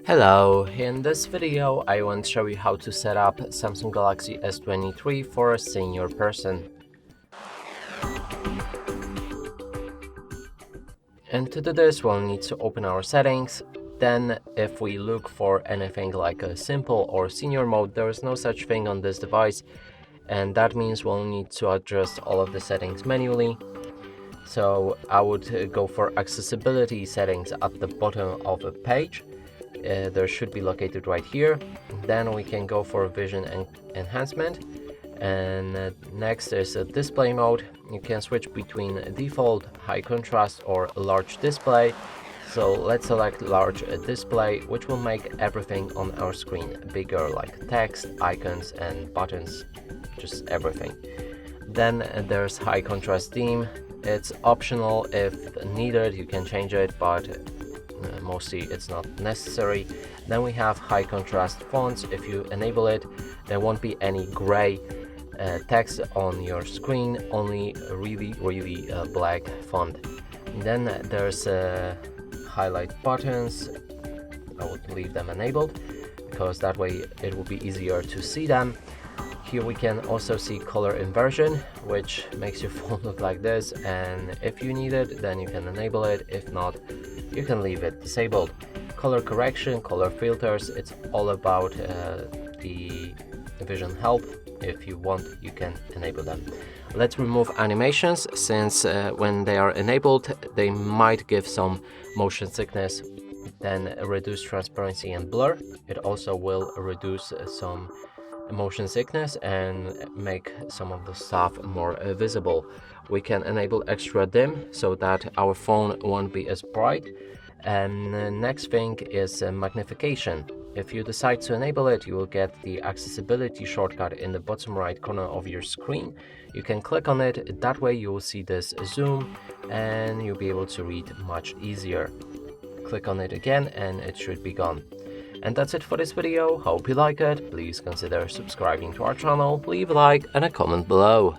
Hello, in this video I want to show you how to set up Samsung Galaxy S23 for a senior person. And to do this we'll need to open our settings. Then if we look for anything like a simple or senior mode, there is no such thing on this device, and that means we'll need to adjust all of the settings manually. So I would go for accessibility settings at the bottom of the page. There should be located right here. Then we can go for vision and enhancement, and next is a display mode. You can switch between default, high contrast or large display. So let's select large display, which will make everything on our screen bigger, like text, icons and buttons, just everything. Then there's high contrast theme. It's optional. If needed you can change it, but mostly it's not necessary. Then we have high contrast fonts. If you enable it, there won't be any gray text on your screen, only really black font. Then there's highlight buttons. I would leave them enabled because that way it will be easier to see them. Here we can also see color inversion, which makes your phone look like this, and if you need it then you can enable it. If not, you can leave it disabled. Color correction, color filters, it's all about the vision help. If you want, you can enable them. Let's remove animations, since when they are enabled they might give some motion sickness. Then reduce transparency and blur. It also will reduce some motion sickness and make some of the stuff more visible. We can enable extra dim so that our phone won't be as bright. And the next thing is magnification. If you decide to enable it, you will get the accessibility shortcut in the bottom right corner of your screen. You can click on it. That way you will see this zoom and you'll be able to read much easier. Click on it again and it should be gone. And that's it for this video. Hope you like it. Please consider subscribing to our channel, leave a like and a comment below.